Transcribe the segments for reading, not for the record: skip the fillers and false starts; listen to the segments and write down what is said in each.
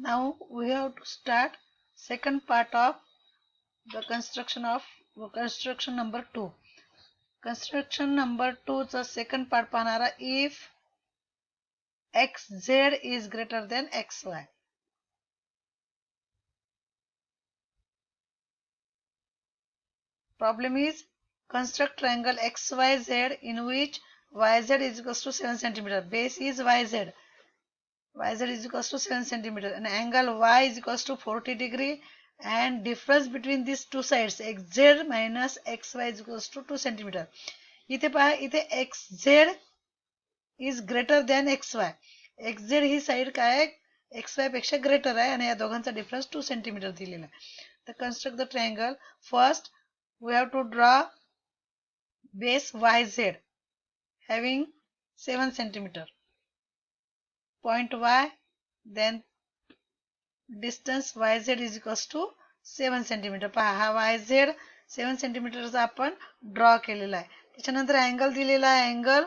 Now we have to start second part of the construction number 2. Construction number 2 चा second part पाहणारा if xz is greater than xy. Problem is construct triangle xyz in which yz is equals to 7 centimeter. Base is yz. Yz is equals to 7 centimeter and angle y is equals to 40 degree and difference between these two sides xz minus xy is equals to 2 centimeter. इथे पहा इथे xz is greater than xy. xz he side काय आहे xy पेक्षा greater आहे आणि या दोघांचा डिफरन्स 2 सेंटीमीटर दिलेला आहे. तर construct the triangle. First we have to draw base yz having 7 centimeter. Point y, then distance yz is equals to 7 centimeter. पहा हा yz 7 सेंटीमीटरचा आपण ड्रॉ केलेला आहे. त्याच्यानंतर अँगल दिलेला आहे angle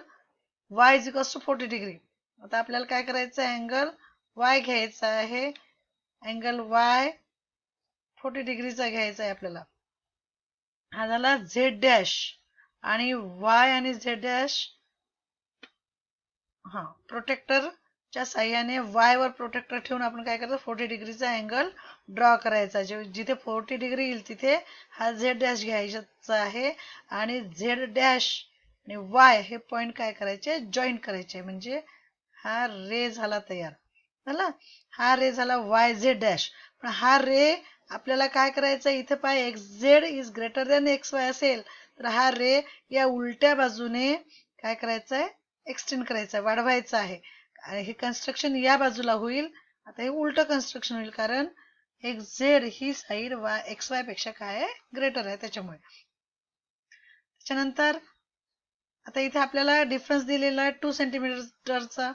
y is equals to 40 degree. आता आपल्याला काय करायचं आहे अँगल y घ्यायचा आहे. अँगल y 40 डिग्रीचा घ्यायचा आहे आपल्याला. हा झाला z डॅश आणि y आणि z डॅश प्रोटेक्टरच्या साहाय्याने y वर प्रोटेक्टर ठेवून आपण काय करायचं 40 डिग्रीचा अँगल ड्रॉ करायचा. जिथे 40 डिग्री येईल तिथे हा z डॅश घ्यायचा आहे आणि z डॅश आणि y हे पॉइंट काय करायचे जॉईन करायचे म्हणजे हा रे झाला तयार झाला. हा रे झाला yz डॅश. पण हा रे आपल्याला काय करायचा इथे पाय xz is greater than xy असेल तर हा रे या उलट्या बाजूने काय करायचं आहे एक्सटेंड करायचं आहे वाढवायचं आहे आणि हे कन्स्ट्रक्शन या बाजूला होईल. आता हे उलट कन्स्ट्रक्शन होईल कारण xz ही साइड xy पेक्षा काय आहे ग्रेटर आहे त्याच्यामुळे. त्याच्यानंतर आता इथे आपल्याला डिफरन्स दिलेला आहे 2 सेंटीमीटरचा.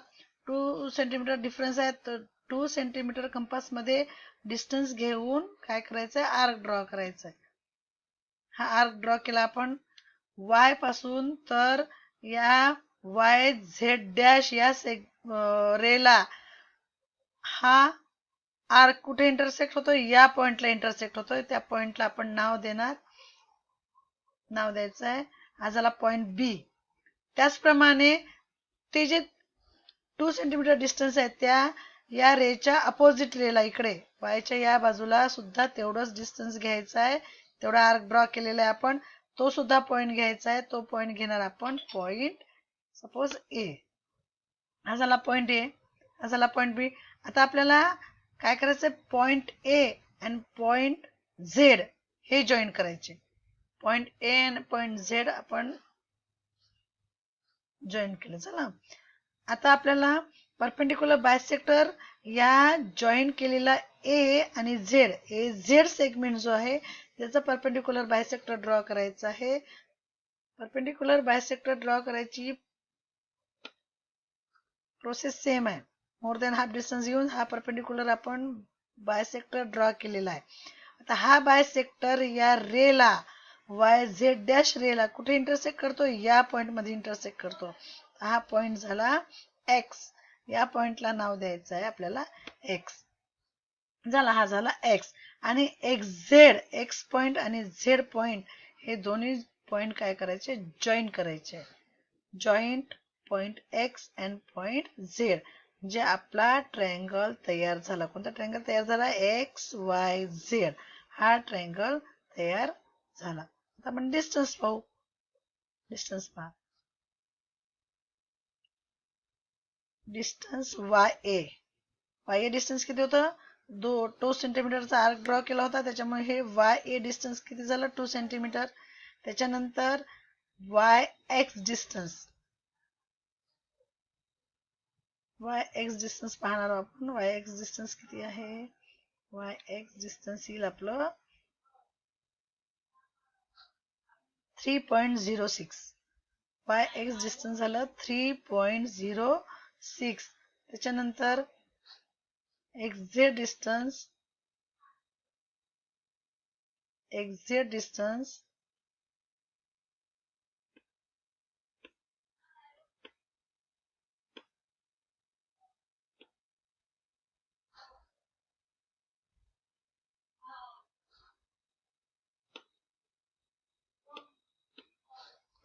2 सेंटीमीटर डिफरन्स आहे तर 2 सेंटीमीटर कंपास मध्ये डिस्टन्स घेऊन काय करायचंय आर्क ड्रॉ करायचा आहे. हा आर्क ड्रॉ केला आपण y पासून तर या y z डॅश या रेला हा आर्क कुठे इंटरसेक्ट होतोय या पॉइंटला इंटरसेक्ट होतोय. त्या पॉइंटला आपण नाव द्यायचं आहे. हा झाला पॉइंट बी. त्याचप्रमाणे ते जे 2 सेंटीमीटर डिस्टन्स आहे त्या या रेच्या अपोजिट रेला इकडे वायच्या या बाजूला सुद्धा तेवढंच डिस्टन्स घ्यायचा आहे. तेवढा आर्क ड्रॉ केलेला आहे आपण तो सुद्धा पॉइंट घ्यायचा आहे. तो पॉइंट घेणार आपण पॉइंट सपोज ए. हा झाला पॉइंट ए. हा झाला पॉइंट बी. आता आपल्याला काय करायचंय पॉइंट ए आणि पॉइंट झेड हे जॉईन करायचे. पॉइंट ए आणि पॉइंट झेड आपण जॉईन केलं. चला आता आपल्याला परपेंडिक्युलर बायसेक्टर या जॉईन केलेला ए आणि झेड ए झेड सेगमेंट जो आहे त्याचा परपेंडिक्युलर बायसेक्टर ड्रॉ करायचा आहे. परपेंडिक्युलर बायसेक्टर ड्रॉ करायची प्रोसेस सेम आहे. मोर दॅन हाफ डिस्टन्स घेऊन हा परपेंडिक्युलर आपण बायसेक्टर ड्रॉ केलेला आहे. आता हा बायसेक्टर या रेला वाय झेड डॅश रेला कुठे इंटरसेक्ट करतो या पॉइंट मध्ये इंटरसेक्ट करतो. हा पॉइंट झाला एक्स. या पॉइंटला नाव द्यायचं आहे आपल्याला एक्स झाला. हा झाला एक्स आणि एक्स पॉइंट आणि झेड पॉइंट हे दोन्ही पॉइंट काय करायचे जॉईन करायचे. Joint point x and point Z म्हणजे आपला ट्रायंगल तयार झाला. कोणता ट्रायंगल तयार झाला एक्स वाय झेड हा ट्रायंगल तयार झाला. आता आपण डिस्टन्स पाहू. डिस्टन्स पहा. डिस्टन्स वाय ए डिस्टन्स किती होतं 2 सेंटीमीटरचा आर्क ड्रॉ केला होता त्याच्यामुळे हे वाय ए डिस्टन्स किती झालं 2 सेंटीमीटर. त्याच्यानंतर वाय एक्स डिस्टन्स पाहणार आपण. वाय एक्स डिस्टन्स किती आहे वाय एक्स डिस्टन्स येईल आपलं 3.06. वाय एक्स डिस्टन्स झालं 3.06. त्याच्यानंतर एक्झॅक्ट डिस्टन्स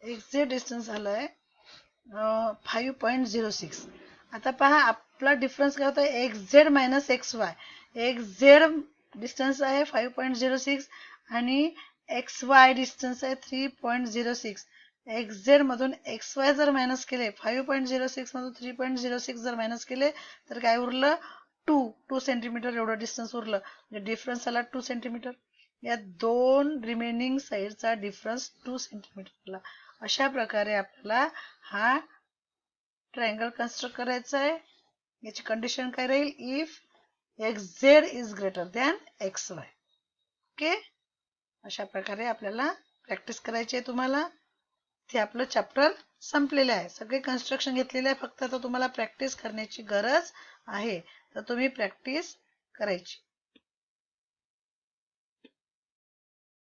एक्झॅक्ट डिस्टन्स आलाय 5.06. आता पहा आपला डिफरन्स काय होता, एक्झेड मायनस एक्स वाय. एक्झेड डिस्टन्स आहे 5.06 आणि एक्स वाय डिस्टन्स आहे 3.06. एक्झेड मधून एक्स वाय जर मायनस केले, 5.06 मधून 3.06 जर मायनस केले तर काय उरलं, 2 सेंटीमीटर एवढं डिस्टन्स उरलं. म्हणजे डिफरन्स आला 2 सेंटीमीटर. या दोन रिमेनिंग साईडचा डिफरन्स 2 सेंटीमीटरला. अशा प्रकारे आपल्याला हा ट्रायंगल कन्स्ट्रक्ट करायचा आहे. याची कंडिशन काय राहील, if x Z is greater than x Y. Okay, अशा प्रकारे आपल्याला प्रॅक्टिस करायची आहे तुम्हाला. ते आपलं चॅप्टर संपलेलं आहे. सगळे कन्स्ट्रक्शन घेतलेले आहे, फक्त आता तुम्हाला प्रॅक्टिस करण्याची गरज आहे. तर तुम्ही प्रॅक्टिस करायची.